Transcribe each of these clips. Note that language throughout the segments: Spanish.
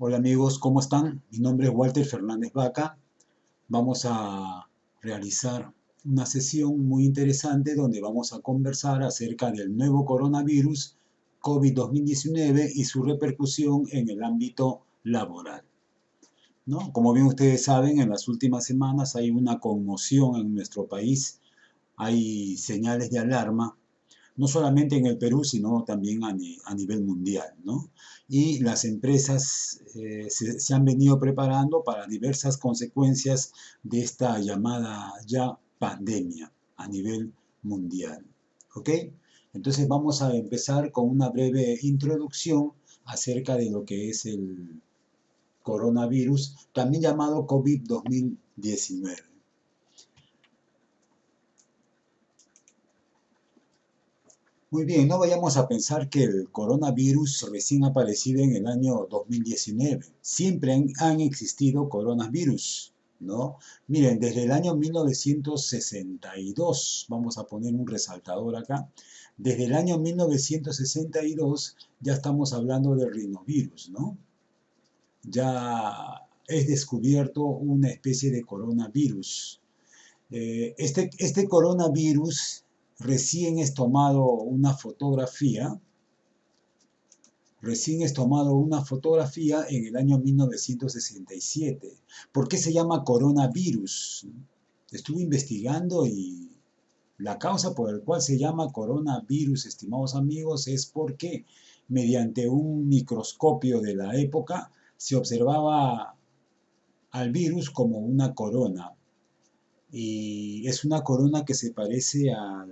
Hola amigos, ¿cómo están? Mi nombre es Walter Fernández Vaca. Vamos a realizar una sesión muy interesante donde vamos a conversar acerca del nuevo coronavirus COVID-2019 y su repercusión en el ámbito laboral, ¿no? Como bien ustedes saben, en las últimas semanas hay una conmoción en nuestro país, hay señales de alarma no solamente en el Perú, sino también a nivel mundial, ¿no? Y las empresas se han venido preparando para diversas consecuencias de esta llamada ya pandemia a nivel mundial, ¿ok? Entonces vamos a empezar con una breve introducción acerca de lo que es el coronavirus, también llamado COVID-2019. Muy bien, no vayamos a pensar que el coronavirus recién aparecido en el año 2019. Siempre han existido coronavirus, ¿no? Miren, desde el año 1962, vamos a poner un resaltador acá, desde el año 1962 ya estamos hablando del rinovirus, ¿no? Ya es descubierto una especie de coronavirus. Este coronavirus recién es tomado una fotografía en el año 1967. ¿Por qué se llama coronavirus? Estuve investigando y la causa por la cual se llama coronavirus, estimados amigos, es porque mediante un microscopio de la época se observaba al virus como una corona. Y es una corona que se parece a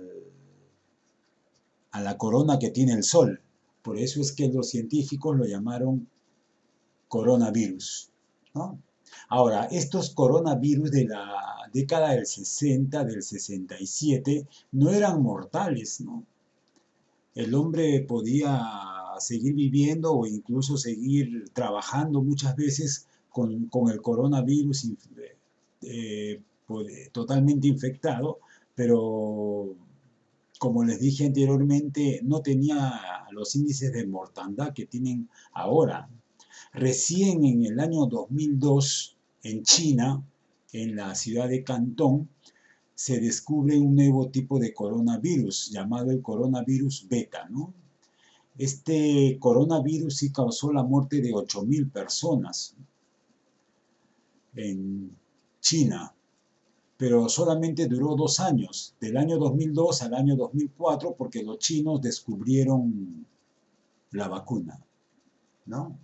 la corona que tiene el Sol. Por eso es que los científicos lo llamaron coronavirus, ¿no? Ahora, estos coronavirus de la década del 60, del 67, no eran mortales, ¿no? El hombre podía seguir viviendo o incluso seguir trabajando muchas veces con el coronavirus totalmente infectado, pero como les dije anteriormente, no tenía los índices de mortandad que tienen ahora. Recién en el año 2002, en China, en la ciudad de Cantón, se descubre un nuevo tipo de coronavirus llamado el coronavirus beta, ¿no? Este coronavirus sí causó la muerte de 8.000 personas en China, pero solamente duró 2 años, del año 2002 al año 2004, porque los chinos descubrieron la vacuna, ¿no?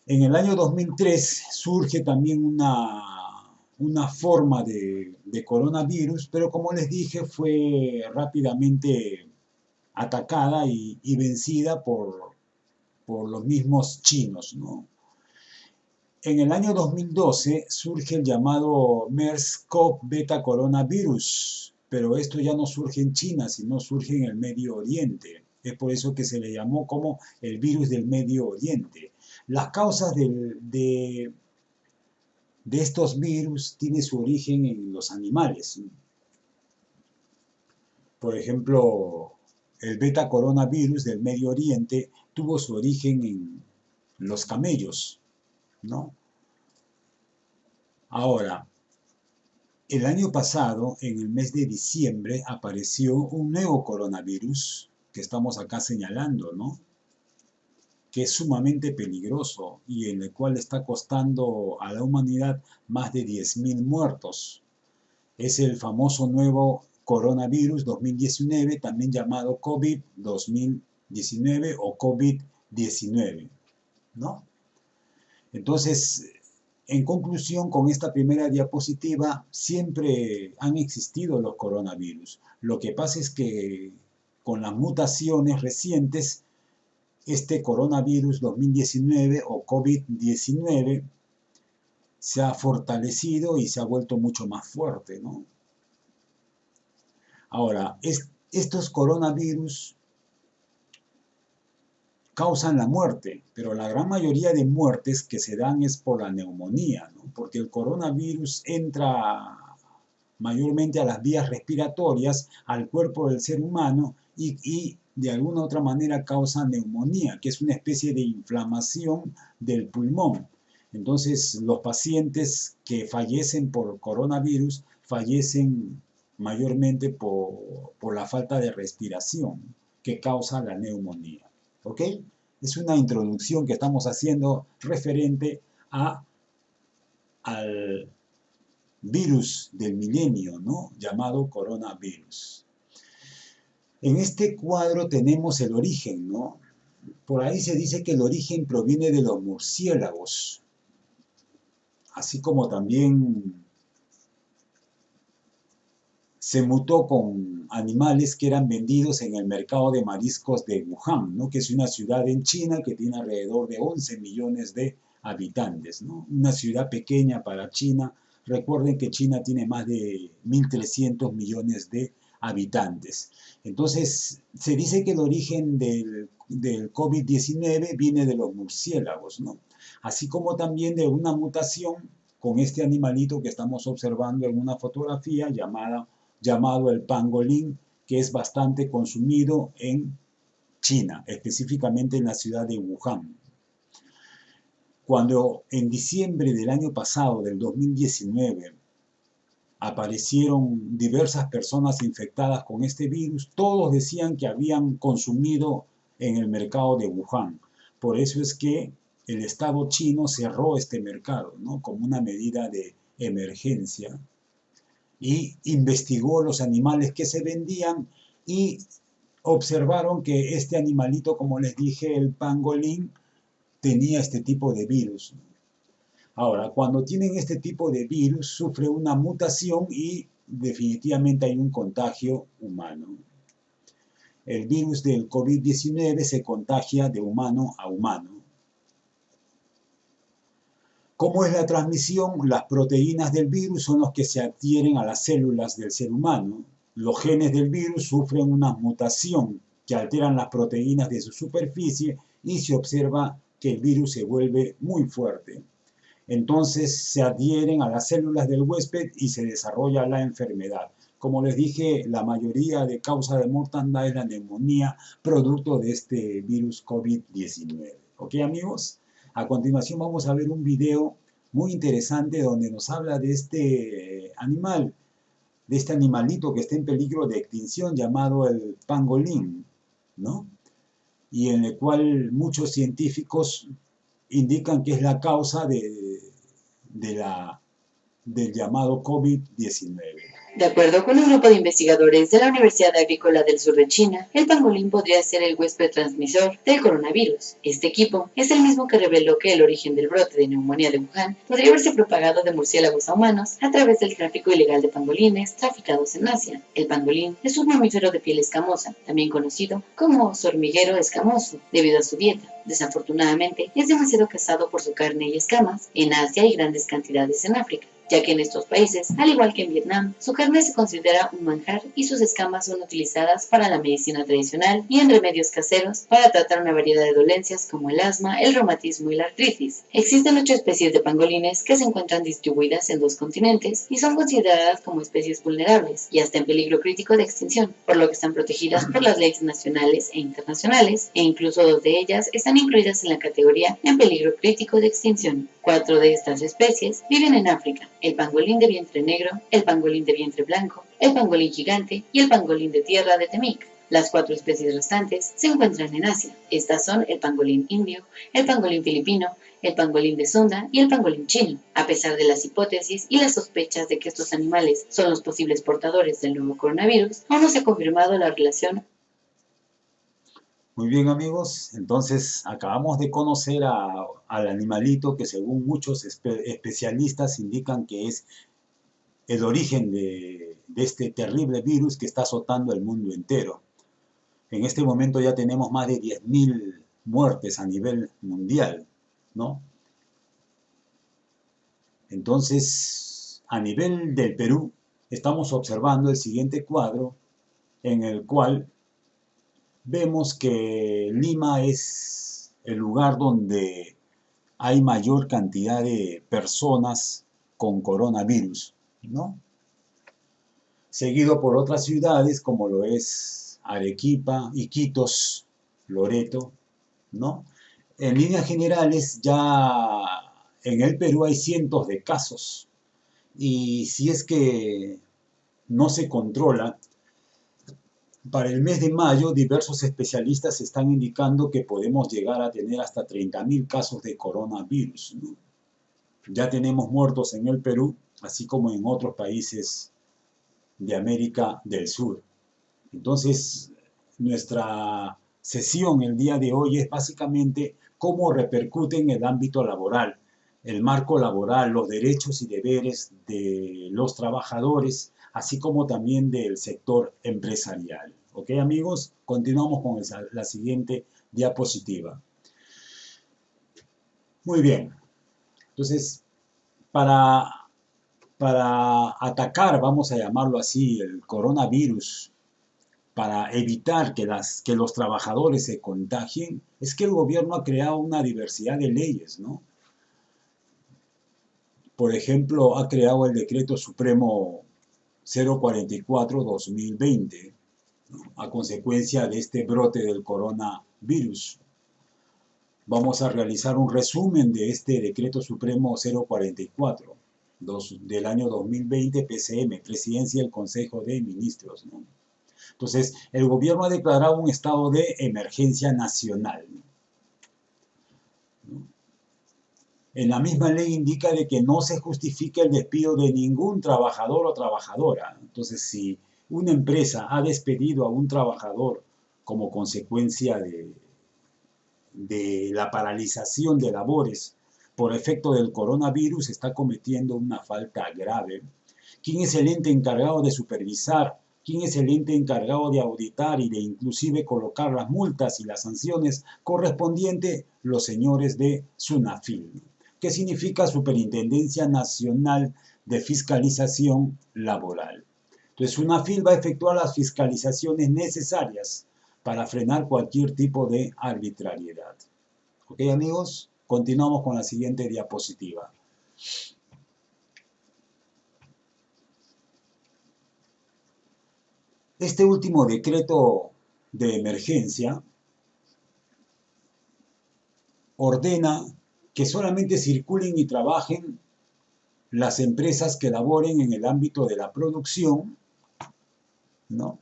En el año 2003 surge también una forma de coronavirus, pero como les dije, fue rápidamente atacada y vencida por los mismos chinos, ¿no? En el año 2012 surge el llamado MERS-CoV beta coronavirus, pero esto ya no surge en China, sino surge en el Medio Oriente. Es por eso que se le llamó como el virus del Medio Oriente. Las causas de estos virus tienen su origen en los animales. Por ejemplo, el beta coronavirus del Medio Oriente tuvo su origen en los camellos, ¿no? Ahora, el año pasado, en el mes de diciembre, apareció un nuevo coronavirus que estamos acá señalando, ¿no? Que es sumamente peligroso y en el cual está costando a la humanidad más de 10.000 muertos. Es el famoso nuevo coronavirus 2019, también llamado COVID-2019 o COVID-19, ¿no? Entonces, en conclusión, con esta primera diapositiva, siempre han existido los coronavirus. Lo que pasa es que con las mutaciones recientes, este coronavirus 2019 o COVID-19 se ha fortalecido y se ha vuelto mucho más fuerte, ¿no? Ahora, estos coronavirus causan la muerte, pero la gran mayoría de muertes que se dan es por la neumonía, ¿no? Porque el coronavirus entra mayormente a las vías respiratorias, al cuerpo del ser humano y de alguna u otra manera causa neumonía, que es una especie de inflamación del pulmón. Entonces, los pacientes que fallecen por coronavirus fallecen mayormente por la falta de respiración que causa la neumonía. ¿Ok? Es una introducción que estamos haciendo referente al virus del milenio, ¿no? Llamado coronavirus. En este cuadro tenemos el origen, ¿no? Por ahí se dice que el origen proviene de los murciélagos, así como también se mutó con animales que eran vendidos en el mercado de mariscos de Wuhan, ¿no? Que es una ciudad en China que tiene alrededor de 11 millones de habitantes, ¿no? Una ciudad pequeña para China. Recuerden que China tiene más de 1.300 millones de habitantes. Entonces, se dice que el origen del COVID-19 viene de los murciélagos, ¿no? Así como también de una mutación con este animalito que estamos observando en una fotografía llamado el pangolín, que es bastante consumido en China, específicamente en la ciudad de Wuhan. Cuando en diciembre del año pasado, del 2019, aparecieron diversas personas infectadas con este virus, todos decían que habían consumido en el mercado de Wuhan. Por eso es que el Estado chino cerró este mercado, ¿no? Como una medida de emergencia, y investigó los animales que se vendían y observaron que este animalito, como les dije, el pangolín, tenía este tipo de virus. Ahora, cuando tienen este tipo de virus, sufre una mutación y definitivamente hay un contagio humano. El virus del COVID-19 se contagia de humano a humano. ¿Cómo es la transmisión? Las proteínas del virus son los que se adhieren a las células del ser humano. Los genes del virus sufren una mutación que alteran las proteínas de su superficie y se observa que el virus se vuelve muy fuerte. Entonces se adhieren a las células del huésped y se desarrolla la enfermedad. Como les dije, la mayoría de causa de mortandad es la neumonía, producto de este virus COVID-19. ¿Ok, amigos? A continuación vamos a ver un video muy interesante donde nos habla de este animal, de este animalito que está en peligro de extinción llamado el pangolín, ¿no? Y en el cual muchos científicos indican que es la causa del llamado COVID-19. De acuerdo con un grupo de investigadores de la Universidad Agrícola del Sur de China, el pangolín podría ser el huésped transmisor del coronavirus. Este equipo es el mismo que reveló que el origen del brote de neumonía de Wuhan podría haberse propagado de murciélagos a humanos a través del tráfico ilegal de pangolines traficados en Asia. El pangolín es un mamífero de piel escamosa, también conocido como oso hormiguero escamoso, debido a su dieta. Desafortunadamente, es demasiado cazado por su carne y escamas en Asia y grandes cantidades en África, ya que en estos países, al igual que en Vietnam, su carne se considera un manjar y sus escamas son utilizadas para la medicina tradicional y en remedios caseros para tratar una variedad de dolencias como el asma, el reumatismo y la artritis. Existen 8 especies de pangolines que se encuentran distribuidas en 2 continentes y son consideradas como especies vulnerables y hasta en peligro crítico de extinción, por lo que están protegidas por las leyes nacionales e internacionales, e incluso 2 de ellas están incluidas en la categoría en peligro crítico de extinción. 4 de estas especies viven en África: el pangolín de vientre negro, el pangolín de vientre blanco, el pangolín gigante y el pangolín de tierra de Temik. Las 4 especies restantes se encuentran en Asia. Estas son el pangolín indio, el pangolín filipino, el pangolín de Sunda y el pangolín chino. A pesar de las hipótesis y las sospechas de que estos animales son los posibles portadores del nuevo coronavirus, aún no se ha confirmado la relación. Muy bien, amigos, entonces acabamos de conocer al animalito que según muchos especialistas indican que es el origen de este terrible virus que está azotando el mundo entero. En este momento ya tenemos más de 10.000 muertes a nivel mundial, ¿no? Entonces, a nivel del Perú, estamos observando el siguiente cuadro en el cual vemos que Lima es el lugar donde hay mayor cantidad de personas con coronavirus, ¿no? Seguido por otras ciudades como lo es Arequipa, Iquitos, Loreto, ¿no? En líneas generales, ya en el Perú hay cientos de casos y si es que no se controla, para el mes de mayo diversos especialistas están indicando que podemos llegar a tener hasta 30.000 casos de coronavirus, ¿no? Ya tenemos muertos en el Perú, así como en otros países de América del Sur. Entonces, nuestra sesión el día de hoy es básicamente cómo repercute en el ámbito laboral, el marco laboral, los derechos y deberes de los trabajadores, así como también del sector empresarial. ¿Ok, amigos? Continuamos con la siguiente diapositiva. Muy bien. Entonces, para, para atacar, vamos a llamarlo así, el coronavirus, para evitar que los trabajadores se contagien, es que el gobierno ha creado una diversidad de leyes, ¿no? Por ejemplo, ha creado el Decreto Supremo 044-2020, ¿no? A consecuencia de este brote del coronavirus. Vamos a realizar un resumen de este Decreto Supremo 044 del año 2020, PCM, Presidencia del Consejo de Ministros, ¿no? Entonces, el gobierno ha declarado un estado de emergencia nacional, ¿no? En la misma ley indica de que no se justifica el despido de ningún trabajador o trabajadora. Entonces, si una empresa ha despedido a un trabajador como consecuencia de la paralización de labores por efecto del coronavirus, está cometiendo una falta grave. ¿Quién es el ente encargado de supervisar? ¿Quién es el ente encargado de auditar y de inclusive colocar las multas y las sanciones correspondientes? Los señores de SUNAFIL. ¿Qué significa Superintendencia Nacional de Fiscalización Laboral? Entonces, SUNAFIL va a efectuar las fiscalizaciones necesarias para frenar cualquier tipo de arbitrariedad. ¿Ok, amigos? Continuamos con la siguiente diapositiva. Este último decreto de emergencia ordena que solamente circulen y trabajen las empresas que laboren en el ámbito de la producción, ¿no?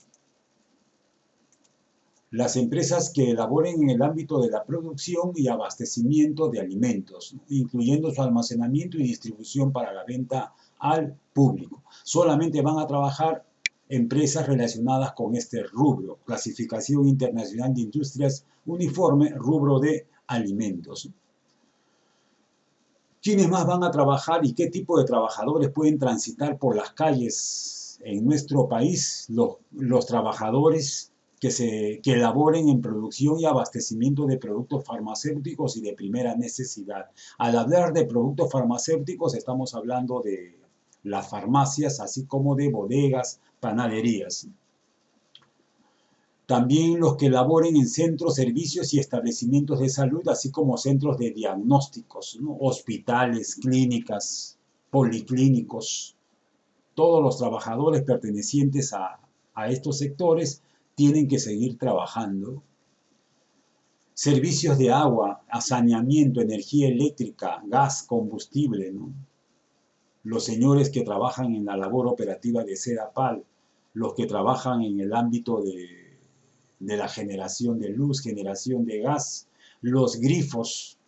Las empresas que elaboren en el ámbito de la producción y abastecimiento de alimentos, ¿no? Incluyendo su almacenamiento y distribución para la venta al público. Solamente van a trabajar empresas relacionadas con este rubro, Clasificación Internacional de Industrias Uniforme, rubro de alimentos. ¿Quiénes más van a trabajar y qué tipo de trabajadores pueden transitar por las calles en nuestro país? Los trabajadores que elaboren en producción y abastecimiento de productos farmacéuticos y de primera necesidad. Al hablar de productos farmacéuticos estamos hablando de las farmacias, así como de bodegas, panaderías. También los que laboren en centros, servicios y establecimientos de salud, así como centros de diagnósticos, ¿no? Hospitales, clínicas, policlínicos. Todos los trabajadores pertenecientes a estos sectores tienen que seguir trabajando. Servicios de agua, saneamiento, energía eléctrica, gas, combustible, ¿no? Los señores que trabajan en la labor operativa de Sedapal, los que trabajan en el ámbito de la generación de luz, generación de gas, los grifos,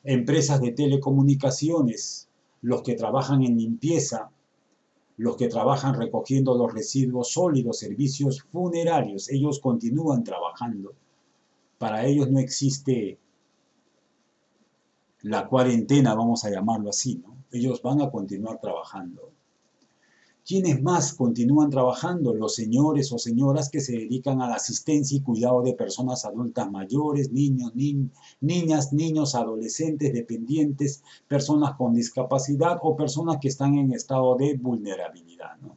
empresas de telecomunicaciones, los que trabajan en limpieza, los que trabajan recogiendo los residuos sólidos, servicios funerarios, ellos continúan trabajando. Para ellos no existe la cuarentena, vamos a llamarlo así, ¿no? Ellos van a continuar trabajando. ¿Quiénes más continúan trabajando? Los señores o señoras que se dedican a la asistencia y cuidado de personas adultas mayores, niños, niñas, niños, adolescentes, dependientes, personas con discapacidad o personas que están en estado de vulnerabilidad, ¿no?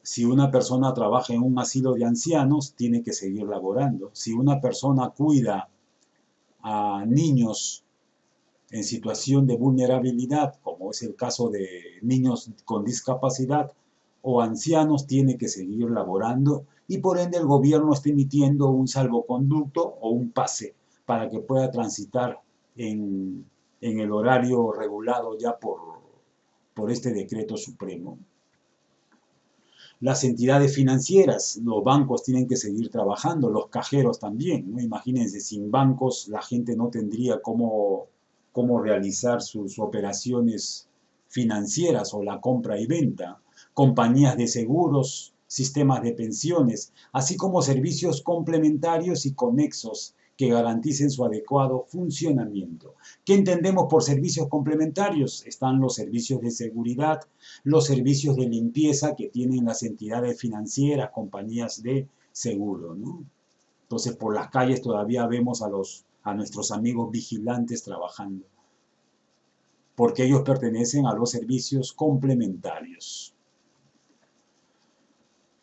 Si una persona trabaja en un asilo de ancianos, tiene que seguir laborando. Si una persona cuida a niños en situación de vulnerabilidad, como es el caso de niños con discapacidad o ancianos, tiene que seguir laborando y por ende el gobierno está emitiendo un salvoconducto o un pase para que pueda transitar en el horario regulado ya por este decreto supremo. Las entidades financieras, los bancos tienen que seguir trabajando, los cajeros también, ¿no? Imagínense, sin bancos la gente no tendría cómo realizar sus operaciones financieras o la compra y venta, compañías de seguros, sistemas de pensiones, así como servicios complementarios y conexos que garanticen su adecuado funcionamiento. ¿Qué entendemos por servicios complementarios? Están los servicios de seguridad, los servicios de limpieza que tienen las entidades financieras, compañías de seguro, ¿no? Entonces, por las calles todavía vemos a nuestros amigos vigilantes trabajando, porque ellos pertenecen a los servicios complementarios.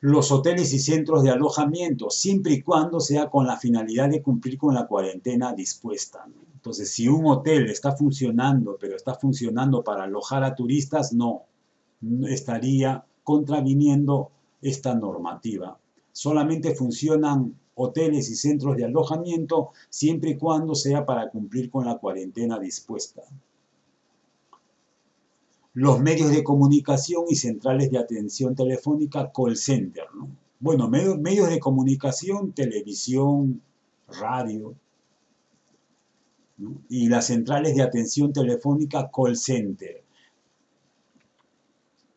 Los hoteles y centros de alojamiento, siempre y cuando sea con la finalidad de cumplir con la cuarentena dispuesta, ¿no? Entonces, si un hotel está funcionando, pero está funcionando para alojar a turistas, no estaría contraviniendo esta normativa. Solamente funcionan hoteles y centros de alojamiento siempre y cuando sea para cumplir con la cuarentena dispuesta. Los medios de comunicación y centrales de atención telefónica, call center, ¿no? Bueno, medios de comunicación, televisión, radio, ¿no? Y las centrales de atención telefónica, call center.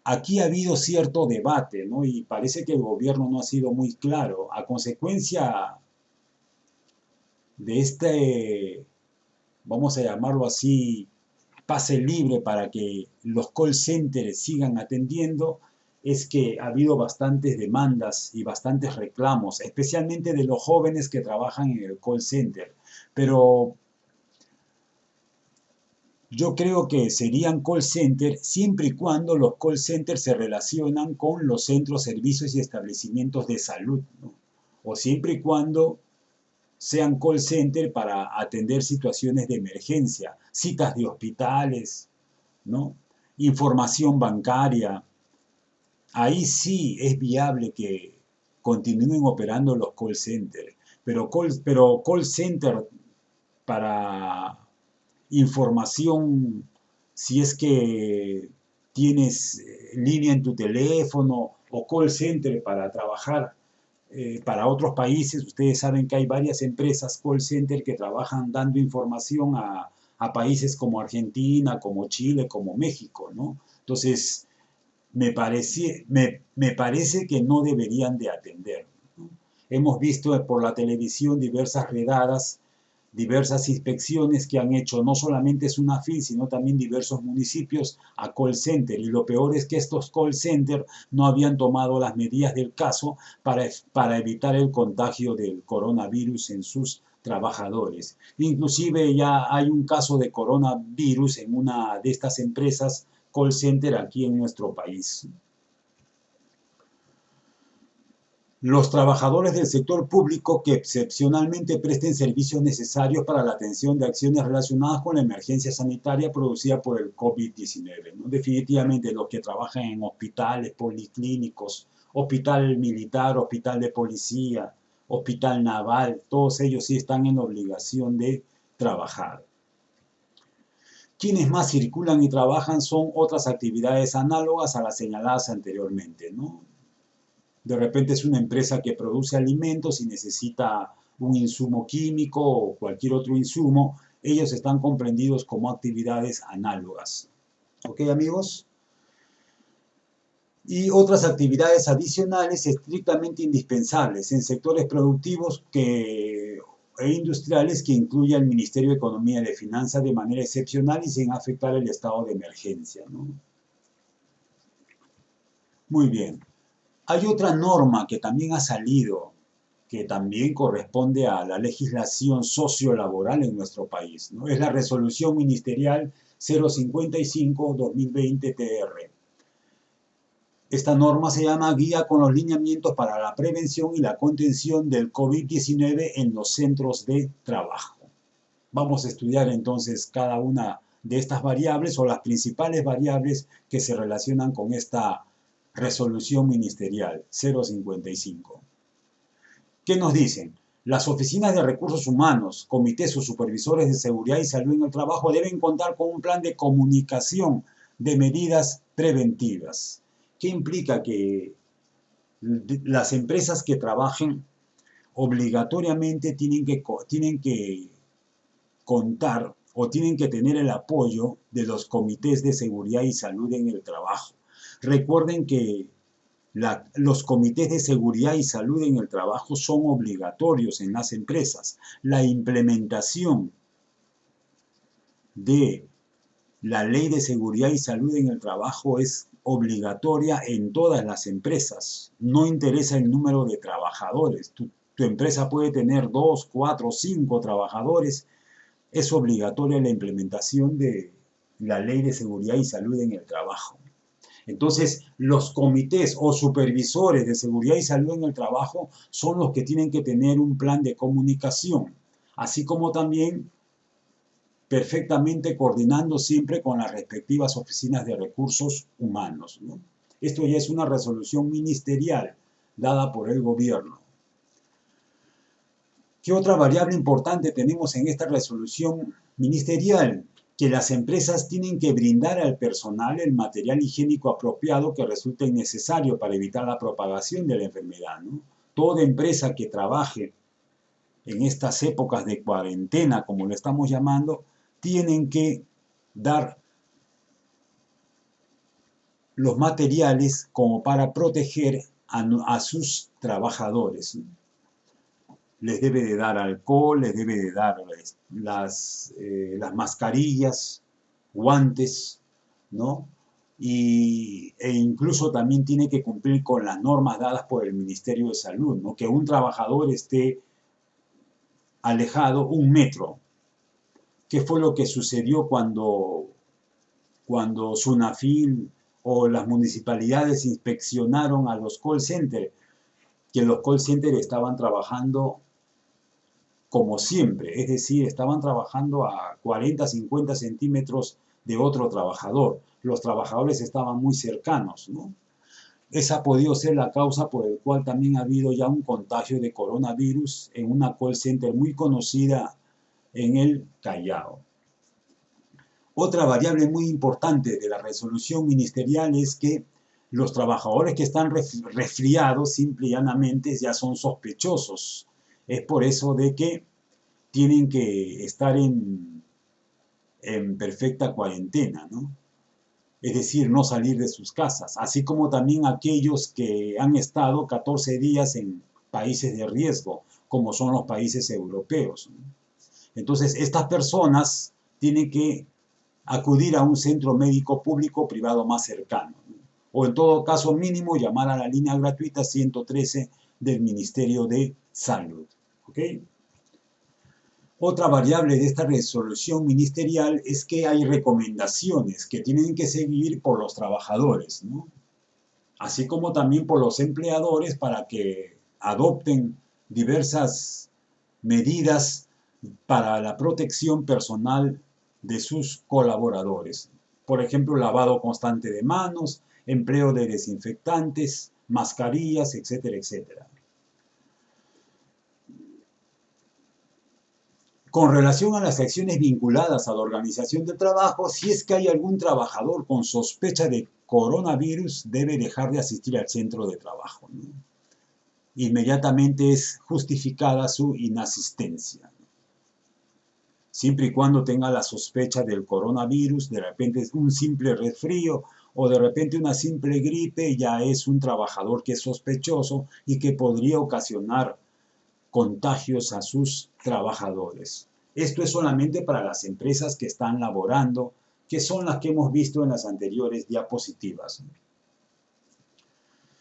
Aquí ha habido cierto debate, ¿no? Y parece que el gobierno no ha sido muy claro. A consecuencia de este, vamos a llamarlo así, pase libre para que los call centers sigan atendiendo, es que ha habido bastantes demandas y bastantes reclamos, especialmente de los jóvenes que trabajan en el call center. Pero yo creo que serían call centers siempre y cuando los call centers se relacionan con los centros, servicios y establecimientos de salud, ¿no? O siempre y cuando sean call center para atender situaciones de emergencia, citas de hospitales, ¿no? Información bancaria. Ahí sí es viable que continúen operando los call centers, pero call center para información, si es que tienes línea en tu teléfono o call center para trabajar para otros países. Ustedes saben que hay varias empresas call center que trabajan dando información a países como Argentina, como Chile, como México, ¿no? Entonces, me parece que no deberían de atender, ¿no? Hemos visto por la televisión diversas redadas, diversas inspecciones que han hecho no solamente Sunafil, sino también diversos municipios a call center. Y lo peor es que estos call center no habían tomado las medidas del caso para evitar el contagio del coronavirus en sus trabajadores. Inclusive ya hay un caso de coronavirus en una de estas empresas call center aquí en nuestro país. Los trabajadores del sector público que excepcionalmente presten servicios necesarios para la atención de acciones relacionadas con la emergencia sanitaria producida por el COVID-19, ¿no? Definitivamente los que trabajan en hospitales, policlínicos, hospital militar, hospital de policía, hospital naval, todos ellos sí están en obligación de trabajar. Quienes más circulan y trabajan son otras actividades análogas a las señaladas anteriormente, ¿no? De repente es una empresa que produce alimentos y necesita un insumo químico o cualquier otro insumo. Ellos están comprendidos como actividades análogas. ¿Ok, amigos? Y otras actividades adicionales estrictamente indispensables en sectores productivos e industriales que incluya el Ministerio de Economía y de Finanzas de manera excepcional y sin afectar el estado de emergencia, ¿no? Muy bien. Hay otra norma que también ha salido, que también corresponde a la legislación sociolaboral en nuestro país, ¿no? Es la Resolución Ministerial 055-2020-TR. Esta norma se llama Guía con los lineamientos para la prevención y la contención del COVID-19 en los centros de trabajo. Vamos a estudiar entonces cada una de estas variables o las principales variables que se relacionan con esta Resolución Ministerial 055. ¿Qué nos dicen? Las oficinas de recursos humanos, comités o supervisores de seguridad y salud en el trabajo deben contar con un plan de comunicación de medidas preventivas. ¿Qué implica? Que las empresas que trabajen obligatoriamente tienen que contar o tienen que tener el apoyo de los comités de seguridad y salud en el trabajo. Recuerden que los comités de seguridad y salud en el trabajo son obligatorios en las empresas. La implementación de la ley de seguridad y salud en el trabajo es obligatoria en todas las empresas. No interesa el número de trabajadores. Tu empresa puede tener 2, 4, 5 trabajadores. Es obligatoria la implementación de la ley de seguridad y salud en el trabajo. Entonces, los comités o supervisores de seguridad y salud en el trabajo son los que tienen que tener un plan de comunicación, así como también perfectamente coordinando siempre con las respectivas oficinas de recursos humanos, ¿no? Esto ya es una resolución ministerial dada por el gobierno. ¿Qué otra variable importante tenemos en esta resolución ministerial? Que las empresas tienen que brindar al personal el material higiénico apropiado que resulte necesario para evitar la propagación de la enfermedad, ¿no? Toda empresa que trabaje en estas épocas de cuarentena, como lo estamos llamando, tienen que dar los materiales como para proteger a sus trabajadores, ¿no? Les debe de dar alcohol, les debe de dar las mascarillas, guantes, ¿no? E incluso también tiene que cumplir con las normas dadas por el Ministerio de Salud, ¿no? Que un trabajador esté alejado 1 metro. ¿Qué fue lo que sucedió cuando SUNAFIL o las municipalidades inspeccionaron a los call centers? Que los call centers estaban trabajando como siempre, es decir, estaban trabajando a 40, 50 centímetros de otro trabajador. Los trabajadores estaban muy cercanos, ¿no? Esa ha podido ser la causa por el cual también ha habido ya un contagio de coronavirus en una call center muy conocida en el Callao. Otra variable muy importante de la resolución ministerial es que los trabajadores que están resfriados simple y llanamente ya son sospechosos. Es por eso de que tienen que estar en perfecta cuarentena, ¿no? Es decir, no salir de sus casas, así como también aquellos que han estado 14 días en países de riesgo, como son los países europeos, ¿no? Entonces, estas personas tienen que acudir a un centro médico público o privado más cercano, ¿no? O en todo caso mínimo llamar a la línea gratuita 113 del Ministerio de Salud, ¿ok? Otra variable de esta resolución ministerial es que hay recomendaciones que tienen que seguir por los trabajadores, ¿no? Así como también por los empleadores para que adopten diversas medidas para la protección personal de sus colaboradores. Por ejemplo, lavado constante de manos, empleo de desinfectantes, mascarillas, etcétera, etcétera. Con relación a las acciones vinculadas a la organización del trabajo, si es que hay algún trabajador con sospecha de coronavirus, debe dejar de asistir al centro de trabajo, ¿no? Inmediatamente es justificada su inasistencia. Siempre y cuando tenga la sospecha del coronavirus, de repente es un simple resfrío o de repente una simple gripe, ya es un trabajador que es sospechoso y que podría ocasionar contagios a sus trabajadores. Esto es solamente para las empresas que están laborando, que son las que hemos visto en las anteriores diapositivas.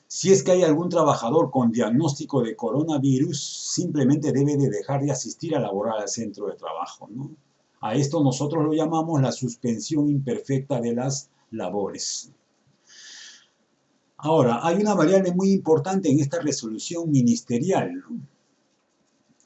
Si es que hay algún trabajador con diagnóstico de coronavirus, simplemente debe de dejar de asistir a laborar al centro de trabajo, ¿no? A esto nosotros lo llamamos la suspensión imperfecta de las labores. Ahora, hay una variable muy importante en esta resolución ministerial, ¿no?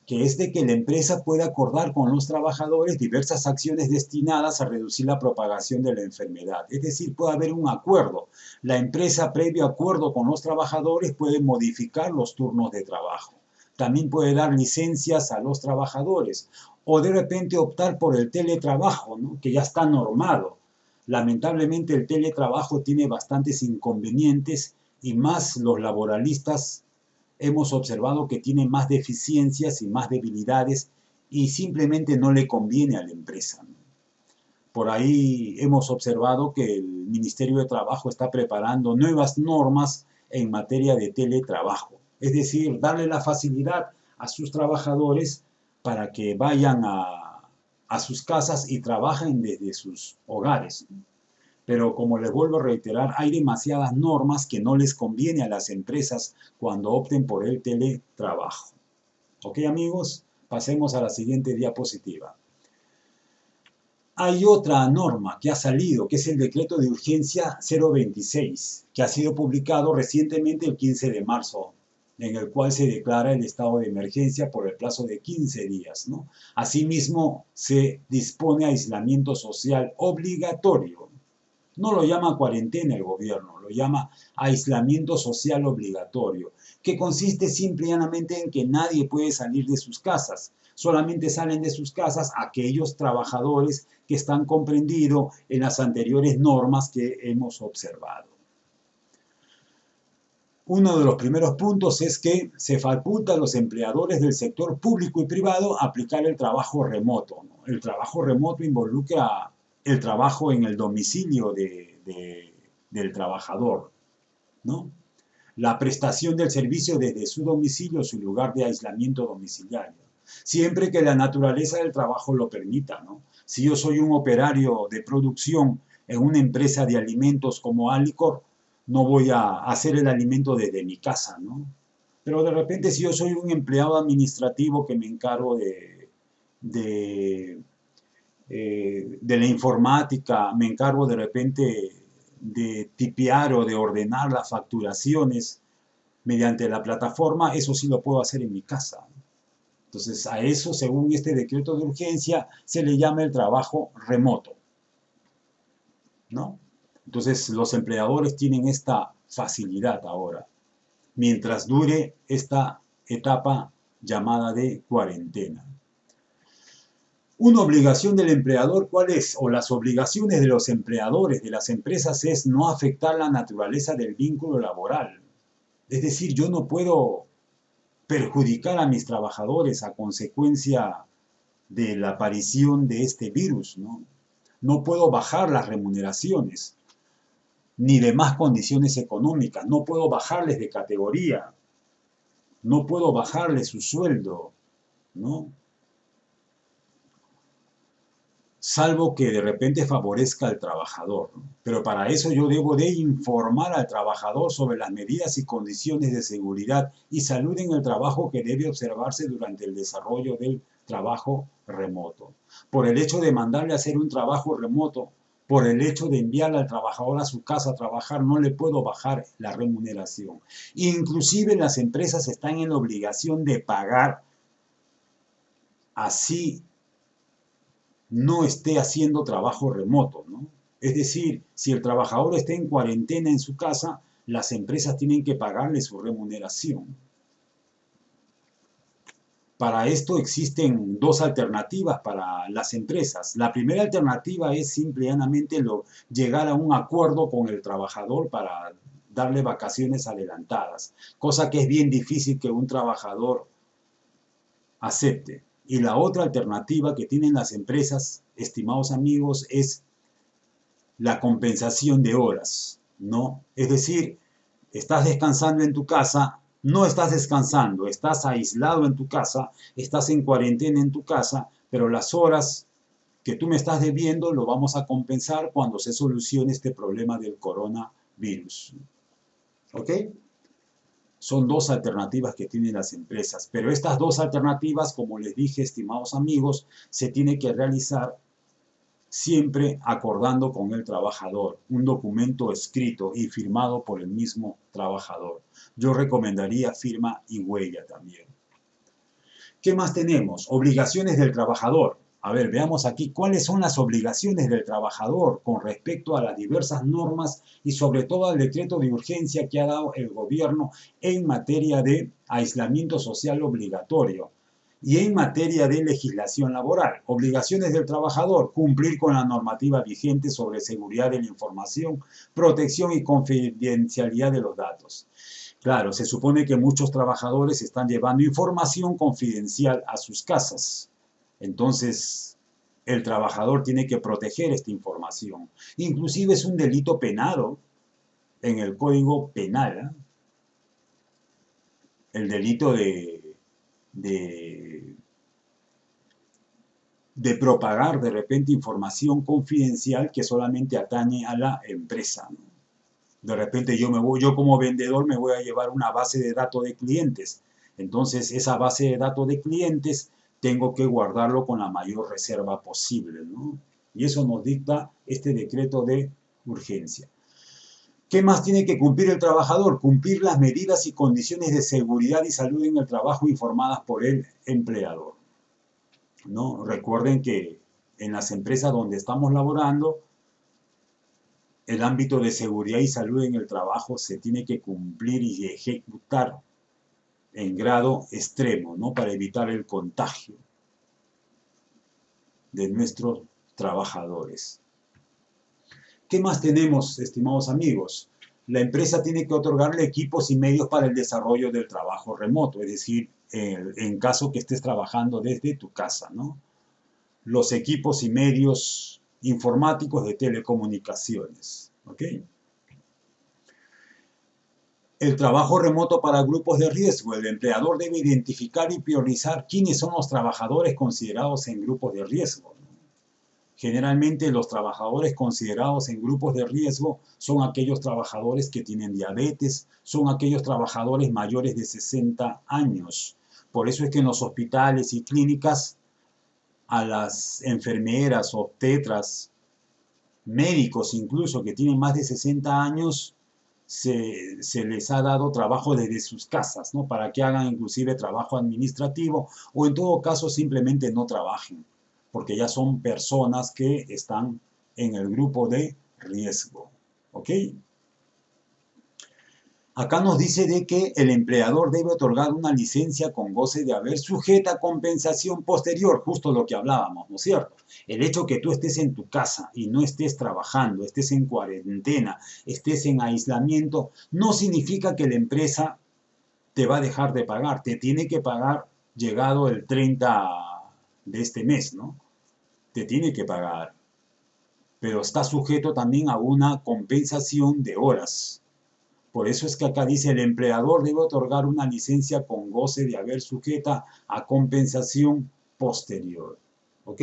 Que es de que la empresa pueda acordar con los trabajadores diversas acciones destinadas a reducir la propagación de la enfermedad. Es decir, puede haber un acuerdo. La empresa, previo acuerdo con los trabajadores, puede modificar los turnos de trabajo. también puede dar licencias a los trabajadores o de repente optar por el teletrabajo, ¿no? Que ya está normado. Lamentablemente el teletrabajo tiene bastantes inconvenientes y más los laboralistas hemos observado que tiene más deficiencias y más debilidades y simplemente no le conviene a la empresa, ¿no? Por ahí hemos observado que el Ministerio de Trabajo está preparando nuevas normas en materia de teletrabajo. Es decir, darle la facilidad a sus trabajadores para que vayan a sus casas y trabajen desde sus hogares. Pero como les vuelvo a reiterar, hay demasiadas normas que no les conviene a las empresas cuando opten por el teletrabajo. ¿Ok, amigos? Pasemos a la siguiente diapositiva. Hay otra norma que ha salido, que es el decreto de urgencia 026, que ha sido publicado recientemente el 15 de marzo, en el cual se declara el estado de emergencia por el plazo de 15 días, ¿no? Asimismo, se dispone aislamiento social obligatorio. No lo llama cuarentena el gobierno, lo llama aislamiento social obligatorio, que consiste simple y llanamente en que nadie puede salir de sus casas. Solamente salen de sus casas aquellos trabajadores que están comprendidos en las anteriores normas que hemos observado. Uno de los primeros puntos es que se faculta a los empleadores del sector público y privado aplicar el trabajo remoto, ¿no? El trabajo remoto involucra el trabajo en el domicilio del trabajador, ¿no? La prestación del servicio desde su domicilio o su lugar de aislamiento domiciliario, siempre que la naturaleza del trabajo lo permita, ¿no? Si yo soy un operario de producción en una empresa de alimentos como Alicor, no voy a hacer el alimento desde mi casa, ¿no? Pero de repente si yo soy un empleado administrativo que me encargo de la informática, me encargo de repente de tipear o de ordenar las facturaciones mediante la plataforma, eso sí lo puedo hacer en mi casa. Entonces, a eso, según este decreto de urgencia, se le llama el trabajo remoto, ¿no? Entonces, los empleadores tienen esta facilidad ahora, mientras dure esta etapa llamada de cuarentena. Una obligación del empleador, ¿cuál es? O las obligaciones de los empleadores, de las empresas, es no afectar la naturaleza del vínculo laboral. Es decir, yo no puedo perjudicar a mis trabajadores a consecuencia de la aparición de este virus, ¿no? No puedo bajar las remuneraciones, ni demás condiciones económicas, no puedo bajarles de categoría, no puedo bajarles su sueldo, ¿no? Salvo que de repente favorezca al trabajador, ¿no? Pero para eso yo debo de informar al trabajador sobre las medidas y condiciones de seguridad y salud en el trabajo que debe observarse durante el desarrollo del trabajo remoto. Por el hecho de mandarle a hacer un trabajo remoto, por el hecho de enviarle al trabajador a su casa a trabajar, no le puedo bajar la remuneración. Inclusive las empresas están en la obligación de pagar así no esté haciendo trabajo remoto, ¿no? Es decir, si el trabajador está en cuarentena en su casa, las empresas tienen que pagarle su remuneración. Para esto existen dos alternativas para las empresas. La primera alternativa es simple y llanamente llegar a un acuerdo con el trabajador para darle vacaciones adelantadas, cosa que es bien difícil que un trabajador acepte. Y la otra alternativa que tienen las empresas, estimados amigos, es la compensación de horas, ¿no? Es decir, estás descansando en tu casa, no estás descansando, estás aislado en tu casa, estás en cuarentena en tu casa, pero las horas que tú me estás debiendo lo vamos a compensar cuando se solucione este problema del coronavirus. ¿Ok? Son dos alternativas que tienen las empresas, pero estas dos alternativas, como les dije, estimados amigos, se tiene que realizar siempre acordando con el trabajador, un documento escrito y firmado por el mismo trabajador. Yo recomendaría firma y huella también. ¿Qué más tenemos? Obligaciones del trabajador. A ver, veamos aquí cuáles son las obligaciones del trabajador con respecto a las diversas normas y sobre todo al decreto de urgencia que ha dado el gobierno en materia de aislamiento social obligatorio y en materia de legislación laboral. Obligaciones del trabajador: cumplir con la normativa vigente sobre seguridad de la información, protección y confidencialidad de los datos. Claro, se supone que muchos trabajadores están llevando información confidencial a sus casas. Entonces, el trabajador tiene que proteger esta información. Inclusive es un delito penado en el Código Penal, ¿eh? El delito de, de propagar de repente información confidencial que solamente atañe a la empresa, ¿no? De repente yo como vendedor me voy a llevar una base de datos de clientes. Entonces esa base de datos de clientes tengo que guardarlo con la mayor reserva posible, ¿no? Y eso nos dicta este decreto de urgencia. ¿Qué más tiene que cumplir el trabajador? Cumplir las medidas y condiciones de seguridad y salud en el trabajo informadas por el empleador, ¿no? Recuerden que en las empresas donde estamos laborando, el ámbito de seguridad y salud en el trabajo se tiene que cumplir y ejecutar en grado extremo, ¿no? Para evitar el contagio de nuestros trabajadores. ¿Qué más tenemos, estimados amigos? La empresa tiene que otorgarle equipos y medios para el desarrollo del trabajo remoto, es decir, en caso que estés trabajando desde tu casa, ¿no? Los equipos y medios informáticos de telecomunicaciones, ¿ok? El trabajo remoto para grupos de riesgo. El empleador debe identificar y priorizar quiénes son los trabajadores considerados en grupos de riesgo. Generalmente los trabajadores considerados en grupos de riesgo son aquellos trabajadores que tienen diabetes, son aquellos trabajadores mayores de 60 años. Por eso es que en los hospitales y clínicas a las enfermeras, obstetras, médicos incluso que tienen más de 60 años, se les ha dado trabajo desde sus casas, ¿no? Para que hagan inclusive trabajo administrativo o en todo caso simplemente no trabajen, porque ya son personas que están en el grupo de riesgo, ¿ok? Acá nos dice de que el empleador debe otorgar una licencia con goce de haber sujeta a compensación posterior, justo lo que hablábamos, ¿no es cierto? El hecho que tú estés en tu casa y no estés trabajando, estés en cuarentena, estés en aislamiento, no significa que la empresa te va a dejar de pagar, te tiene que pagar llegado el 30 de este mes, ¿no? Te tiene que pagar, pero está sujeto también a una compensación de horas. Por eso es que acá dice el empleador debe otorgar una licencia con goce de haber sujeta a compensación posterior. ¿Ok?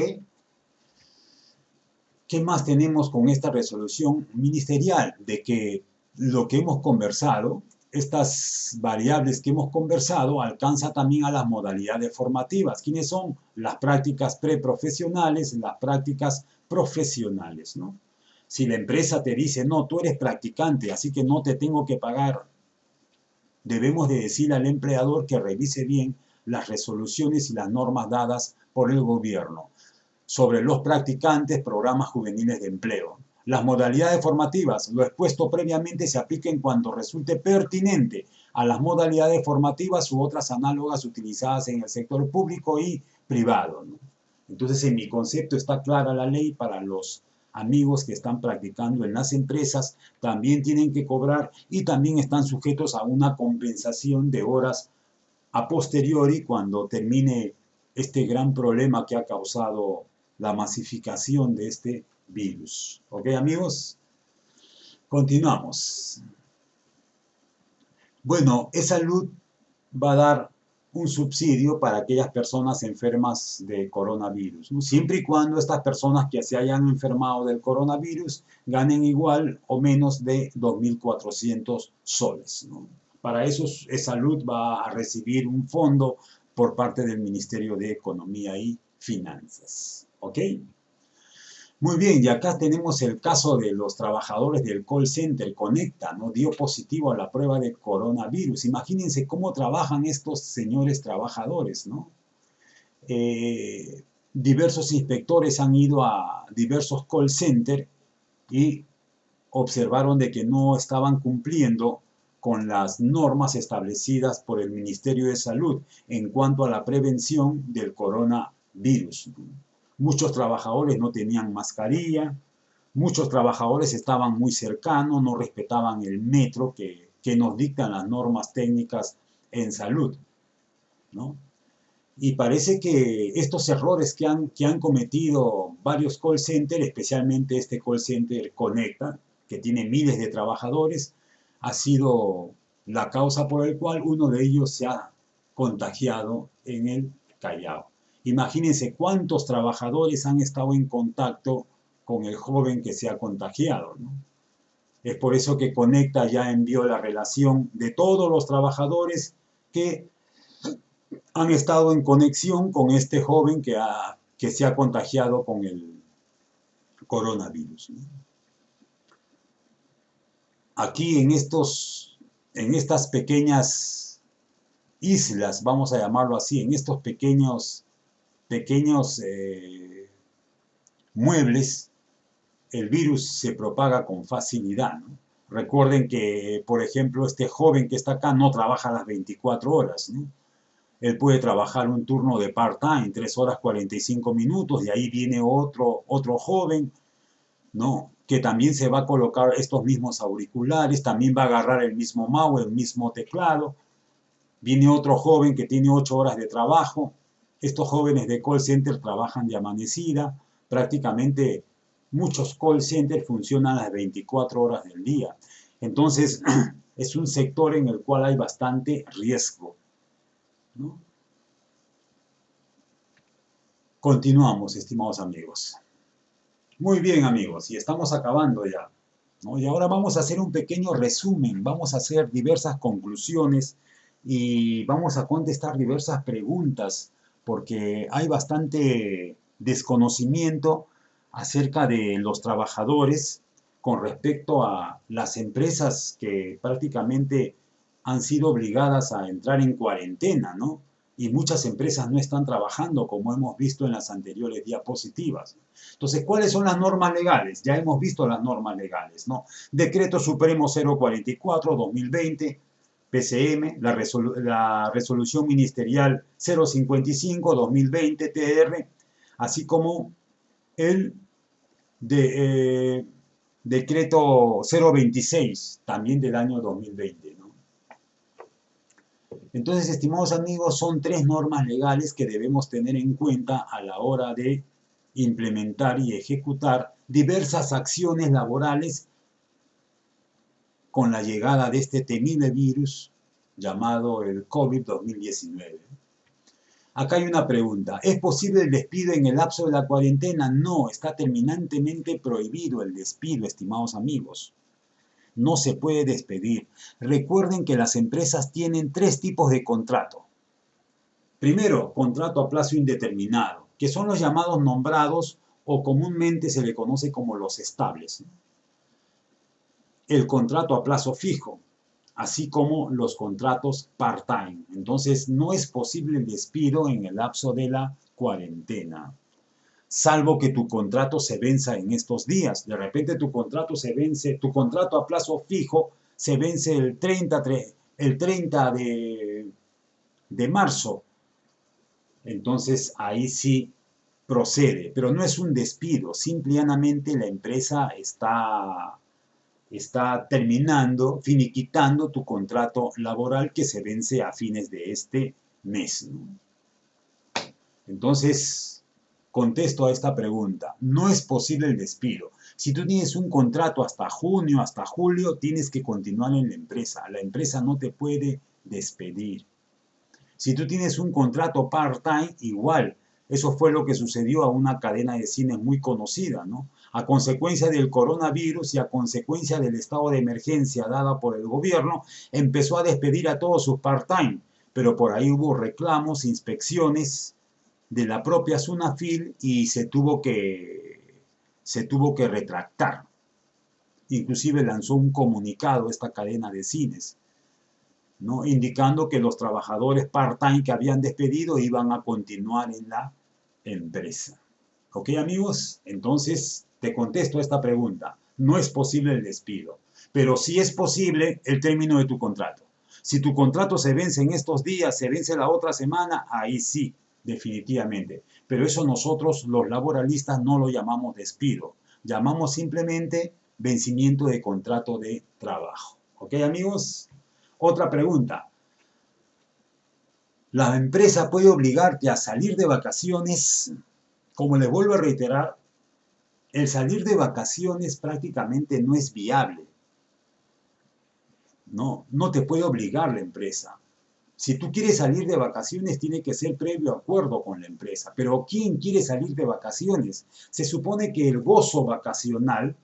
¿Qué más tenemos con esta resolución ministerial? De que lo que hemos conversado, estas variables que hemos conversado, alcanza también a las modalidades formativas. ¿Quiénes son? Las prácticas preprofesionales, las prácticas profesionales, ¿no? Si la empresa te dice, no, tú eres practicante, así que no te tengo que pagar, debemos de decirle al empleador que revise bien las resoluciones y las normas dadas por el gobierno sobre los practicantes, programas juveniles de empleo. Las modalidades formativas, lo expuesto previamente, se apliquen cuando resulte pertinente a las modalidades formativas u otras análogas utilizadas en el sector público y privado, ¿no? Entonces, en mi concepto está clara la ley para los amigos que están practicando en las empresas, también tienen que cobrar y también están sujetos a una compensación de horas a posteriori cuando termine este gran problema que ha causado la masificación de este virus. ¿Ok, amigos? Continuamos. Bueno, E-Salud va a dar un subsidio para aquellas personas enfermas de coronavirus, ¿no? Siempre y cuando estas personas que se hayan enfermado del coronavirus ganen igual o menos de 2.400 soles, ¿no? Para eso E-Salud va a recibir un fondo por parte del Ministerio de Economía y Finanzas. ¿Ok? Muy bien, y acá tenemos el caso de los trabajadores del call center Conecta, ¿no? Dio positivo a la prueba de coronavirus. Imagínense cómo trabajan estos señores trabajadores, ¿no? diversos inspectores han ido a diversos call centers y observaron de que no estaban cumpliendo con las normas establecidas por el Ministerio de Salud en cuanto a la prevención del coronavirus. Muchos trabajadores no tenían mascarilla, muchos trabajadores estaban muy cercanos, no respetaban el metro que nos dictan las normas técnicas en salud, ¿no? Y parece que estos errores que han cometido varios call centers, especialmente este call center Conecta, que tiene miles de trabajadores, ha sido la causa por la cual uno de ellos se ha contagiado en el Callao. Imagínense cuántos trabajadores han estado en contacto con el joven que se ha contagiado, ¿no? Es por eso que Conecta ya envió la relación de todos los trabajadores que han estado en conexión con este joven que se ha contagiado con el coronavirus. Aquí en estas pequeñas islas, vamos a llamarlo así, en estos pequeños muebles, el virus se propaga con facilidad, ¿no? Recuerden que, por ejemplo, este joven que está acá no trabaja las 24 horas, ¿no? Él puede trabajar un turno de part-time, 3 horas 45 minutos, y ahí viene otro joven, ¿no? Que también se va a colocar estos mismos auriculares, también va a agarrar el mismo mouse, el mismo teclado. Viene otro joven que tiene 8 horas de trabajo. Estos jóvenes de call center trabajan de amanecida. Prácticamente muchos call centers funcionan las 24 horas del día. Entonces, es un sector en el cual hay bastante riesgo, ¿no? Continuamos, estimados amigos. Muy bien, amigos, y estamos acabando ya, ¿no? Y ahora vamos a hacer un pequeño resumen, vamos a hacer diversas conclusiones y vamos a contestar diversas preguntas, porque hay bastante desconocimiento acerca de los trabajadores con respecto a las empresas que prácticamente han sido obligadas a entrar en cuarentena, ¿no? Y muchas empresas no están trabajando, como hemos visto en las anteriores diapositivas. Entonces, ¿cuáles son las normas legales? Ya hemos visto las normas legales, ¿no? Decreto Supremo 044-2020, PCM, la Resolución Ministerial 055-2020, TR, así como el Decreto 026, también del año 2020, ¿no? Entonces, estimados amigos, son 3 normas legales que debemos tener en cuenta a la hora de implementar y ejecutar diversas acciones laborales con la llegada de este temible virus llamado el COVID-2019. Acá hay una pregunta. ¿Es posible el despido en el lapso de la cuarentena? No, está terminantemente prohibido el despido, estimados amigos. No se puede despedir. Recuerden que las empresas tienen 3 tipos de contrato. Primero, contrato a plazo indeterminado, que son los llamados nombrados o comúnmente se le conoce como los estables. El contrato a plazo fijo, así como los contratos part-time. Entonces, no es posible el despido en el lapso de la cuarentena, salvo que tu contrato se venza en estos días. De repente tu contrato se vence, tu contrato a plazo fijo se vence el 30 de marzo. Entonces, ahí sí procede, pero no es un despido, simplemente la empresa está terminando, finiquitando tu contrato laboral que se vence a fines de este mes, ¿no? Entonces, contesto a esta pregunta. No es posible el despido. Si tú tienes un contrato hasta junio, hasta julio, tienes que continuar en la empresa. La empresa no te puede despedir. Si tú tienes un contrato part-time, igual. Eso fue lo que sucedió a una cadena de cines muy conocida, ¿no? A consecuencia del coronavirus y a consecuencia del estado de emergencia dada por el gobierno, empezó a despedir a todos sus part-time, pero por ahí hubo reclamos, inspecciones de la propia SUNAFIL y se tuvo que retractar. Inclusive lanzó un comunicado esta cadena de cines, ¿no? Indicando que los trabajadores part-time que habían despedido iban a continuar empresa. ¿Ok, amigos? Entonces, te contesto esta pregunta. No es posible el despido, pero sí es posible el término de tu contrato. Si tu contrato se vence en estos días, se vence la otra semana, ahí sí, definitivamente. Pero eso nosotros, los laboralistas, no lo llamamos despido. Llamamos simplemente vencimiento de contrato de trabajo. ¿Ok, amigos? Otra pregunta. La empresa puede obligarte a salir de vacaciones. Como les vuelvo a reiterar, el salir de vacaciones prácticamente no es viable. No te puede obligar la empresa. Si tú quieres salir de vacaciones, tiene que ser previo acuerdo con la empresa. Pero ¿quién quiere salir de vacaciones? Se supone que el gozo vacacional,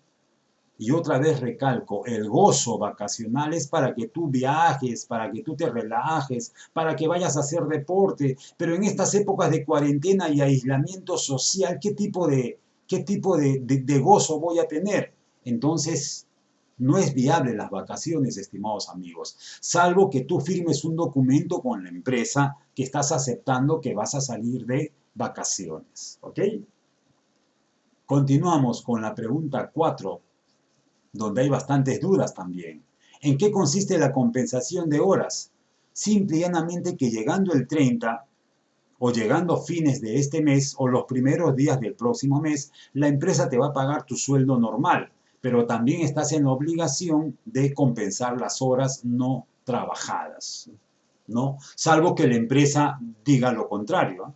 y otra vez recalco, el gozo vacacional es para que tú viajes, para que tú te relajes, para que vayas a hacer deporte. Pero en estas épocas de cuarentena y aislamiento social, ¿qué tipo de gozo voy a tener? Entonces, no es viable las vacaciones, estimados amigos, salvo que tú firmes un documento con la empresa que estás aceptando que vas a salir de vacaciones. ¿Ok? Continuamos con la pregunta 4, donde hay bastantes dudas también. ¿En qué consiste la compensación de horas? Simple y llanamente que llegando el 30 o llegando fines de este mes o los primeros días del próximo mes, la empresa te va a pagar tu sueldo normal, pero también estás en la obligación de compensar las horas no trabajadas, ¿no? Salvo que la empresa diga lo contrario, ¿eh?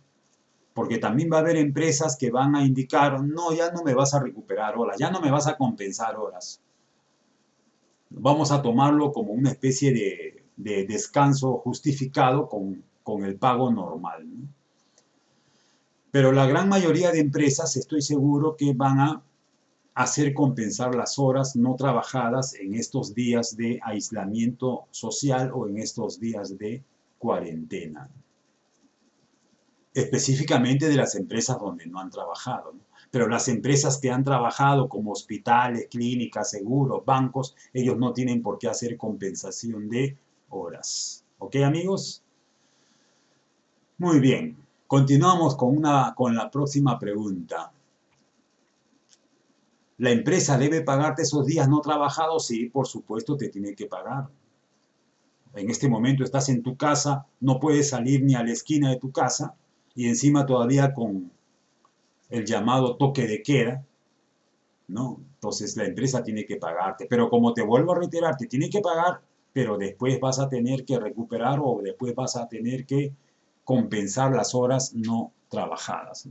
Porque también va a haber empresas que van a indicar, no, ya no me vas a recuperar horas, ya no me vas a compensar horas. Vamos a tomarlo como una especie de descanso justificado con el pago normal, ¿no? Pero la gran mayoría de empresas estoy seguro que van a hacer compensar las horas no trabajadas en estos días de aislamiento social o en estos días de cuarentena. Específicamente de las empresas donde no han trabajado, ¿no? Pero las empresas que han trabajado como hospitales, clínicas, seguros, bancos, ellos no tienen por qué hacer compensación de horas. ¿Ok, amigos? Muy bien. Continuamos con la próxima pregunta. ¿La empresa debe pagarte esos días no trabajados? Sí, por supuesto te tiene que pagar. En este momento estás en tu casa, no puedes salir ni a la esquina de tu casa y encima todavía con el llamado toque de queda, ¿no? Entonces la empresa tiene que pagarte. Pero como te vuelvo a reiterar, te tiene que pagar, pero después vas a tener que recuperar o después vas a tener que compensar las horas no trabajadas.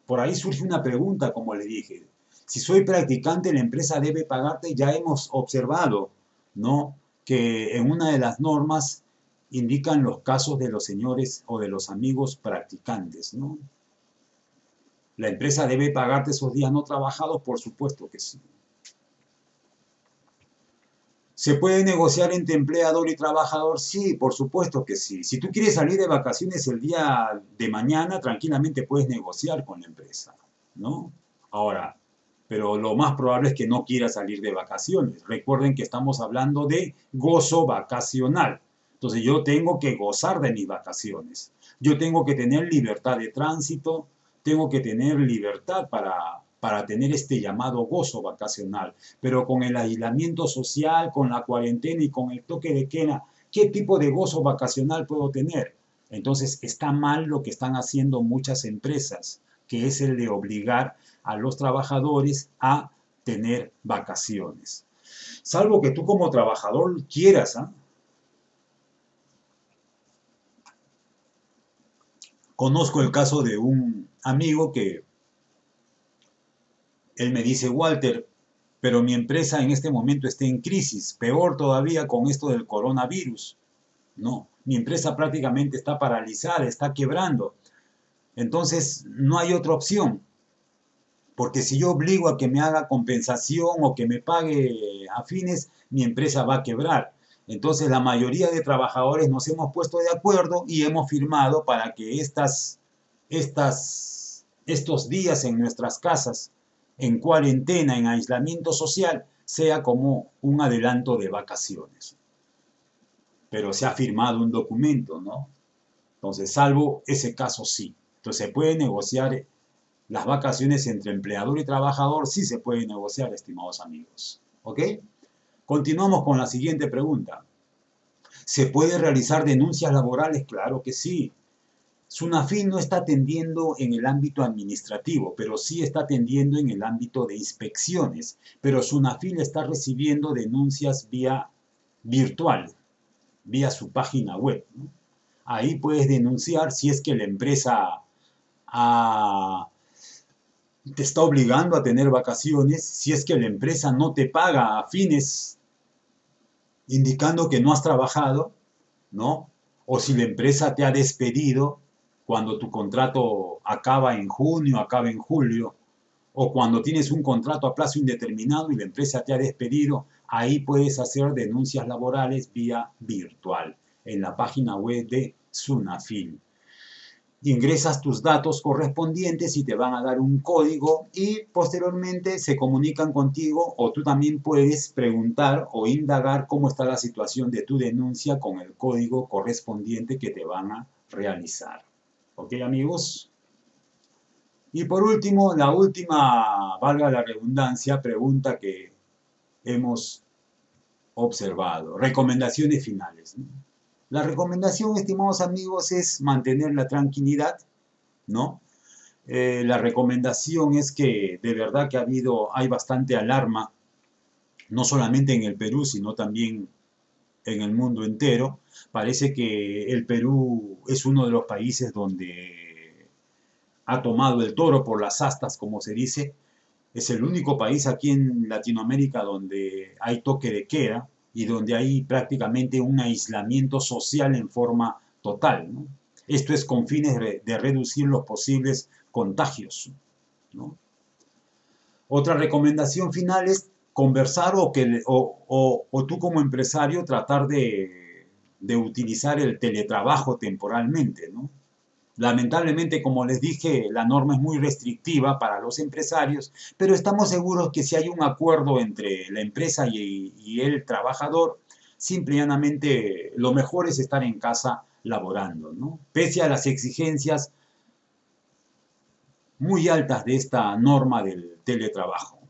Por ahí surge una pregunta, como le dije. Si soy practicante, la empresa debe pagarte. Ya hemos observado, ¿no?, que en una de las normas indican los casos de los señores o de los amigos practicantes, ¿no? ¿La empresa debe pagarte esos días no trabajados? Por supuesto que sí. ¿Se puede negociar entre empleador y trabajador? Sí, por supuesto que sí. Si tú quieres salir de vacaciones el día de mañana, tranquilamente puedes negociar con la empresa, ¿no? Ahora, pero lo más probable es que no quieras salir de vacaciones. Recuerden que estamos hablando de gozo vacacional. Entonces yo tengo que gozar de mis vacaciones. Yo tengo que tener libertad de tránsito, tengo que tener libertad para tener este llamado gozo vacacional. Pero con el aislamiento social, con la cuarentena y con el toque de queda, ¿qué tipo de gozo vacacional puedo tener? Entonces está mal lo que están haciendo muchas empresas, que es el de obligar a los trabajadores a tener vacaciones. Salvo que tú como trabajador quieras, ¿eh? Conozco el caso de un amigo que él me dice, Walter, pero mi empresa en este momento está en crisis, peor todavía con esto del coronavirus. No, mi empresa prácticamente está paralizada, está quebrando. Entonces, no hay otra opción. Porque si yo obligo a que me haga compensación o que me pague a fines, mi empresa va a quebrar. Entonces la mayoría de trabajadores nos hemos puesto de acuerdo y hemos firmado para que estos días en nuestras casas, en cuarentena, en aislamiento social, sea como un adelanto de vacaciones. Pero se ha firmado un documento, ¿no? Entonces, salvo ese caso sí. Entonces se puede negociar las vacaciones entre empleador y trabajador, sí se puede negociar, estimados amigos. ¿Ok? Continuamos con la siguiente pregunta. ¿Se puede realizar denuncias laborales? Claro que sí. SUNAFIL no está atendiendo en el ámbito administrativo, pero sí está atendiendo en el ámbito de inspecciones. Pero SUNAFIL está recibiendo denuncias vía virtual, vía su página web, ¿no? Ahí puedes denunciar si es que la empresa te está obligando a tener vacaciones, si es que la empresa no te paga a fines indicando que no has trabajado, ¿no? O si la empresa te ha despedido cuando tu contrato acaba en junio, acaba en julio, o cuando tienes un contrato a plazo indeterminado y la empresa te ha despedido, ahí puedes hacer denuncias laborales vía virtual en la página web de SUNAFIL. Ingresas tus datos correspondientes y te van a dar un código y posteriormente se comunican contigo o tú también puedes preguntar o indagar cómo está la situación de tu denuncia con el código correspondiente que te van a realizar. ¿Ok, amigos? Y por último, la última, valga la redundancia, pregunta que hemos observado. Recomendaciones finales, ¿no? La recomendación, estimados amigos, es mantener la tranquilidad, ¿no? La recomendación es que de verdad que hay bastante alarma, no solamente en el Perú, sino también en el mundo entero. Parece que el Perú es uno de los países donde ha tomado el toro por las astas, como se dice. Es el único país aquí en Latinoamérica donde hay toque de queda y donde hay prácticamente un aislamiento social en forma total, ¿no? Esto es con fines de reducir los posibles contagios, ¿no? Otra recomendación final es conversar o tú como empresario tratar de utilizar el teletrabajo temporalmente, ¿no? Lamentablemente, como les dije, la norma es muy restrictiva para los empresarios, pero estamos seguros que si hay un acuerdo entre la empresa y el trabajador, simple y llanamente lo mejor es estar en casa laborando, ¿no? Pese a las exigencias muy altas de esta norma del teletrabajo.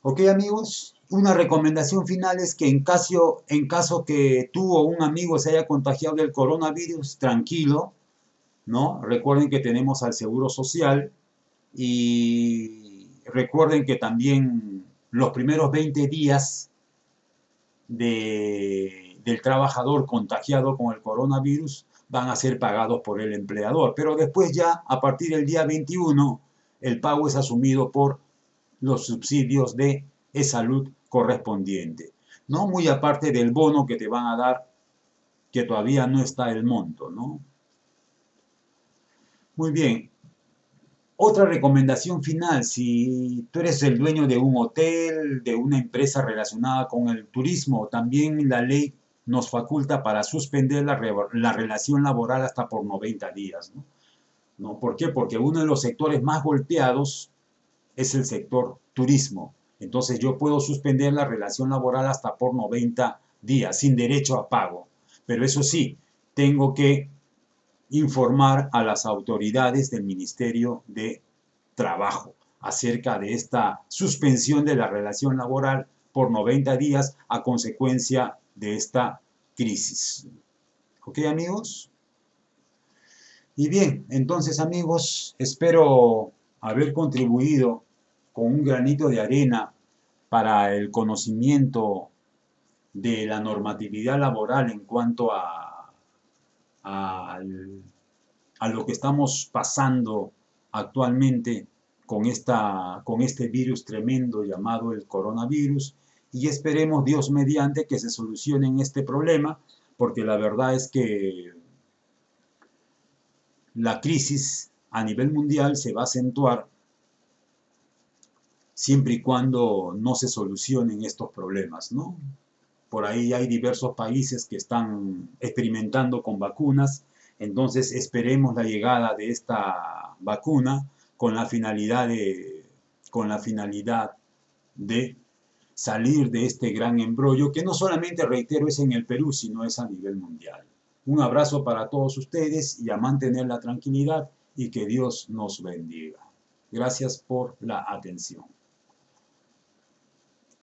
¿Ok, amigos? Una recomendación final es que en caso que tú o un amigo se haya contagiado del coronavirus, tranquilo, ¿no? Recuerden que tenemos al Seguro Social y recuerden que también los primeros 20 días del trabajador contagiado con el coronavirus van a ser pagados por el empleador, pero después ya a partir del día 21 el pago es asumido por los subsidios de salud correspondiente, ¿no? Muy aparte del bono que te van a dar, que todavía no está el monto, ¿no? Muy bien. Otra recomendación final, si tú eres el dueño de un hotel, de una empresa relacionada con el turismo, también la ley nos faculta para suspender la relación laboral hasta por 90 días, ¿no? ¿No? ¿Por qué? Porque uno de los sectores más golpeados es el sector turismo. Entonces yo puedo suspender la relación laboral hasta por 90 días, sin derecho a pago. Pero eso sí, tengo que informar a las autoridades del Ministerio de Trabajo acerca de esta suspensión de la relación laboral por 90 días a consecuencia de esta crisis. ¿Ok, amigos? Y bien, entonces, amigos, espero haber contribuido con un granito de arena para el conocimiento de la normatividad laboral en cuanto a, a lo que estamos pasando actualmente con este virus tremendo llamado el coronavirus, y esperemos, Dios mediante, que se solucione este problema, porque la verdad es que la crisis a nivel mundial se va a acentuar siempre y cuando no se solucionen estos problemas, ¿no? Por ahí hay diversos países que están experimentando con vacunas, entonces esperemos la llegada de esta vacuna con la finalidad de salir de este gran embrollo que no solamente, reitero, es en el Perú, sino es a nivel mundial. Un abrazo para todos ustedes y a mantener la tranquilidad y que Dios nos bendiga. Gracias por la atención.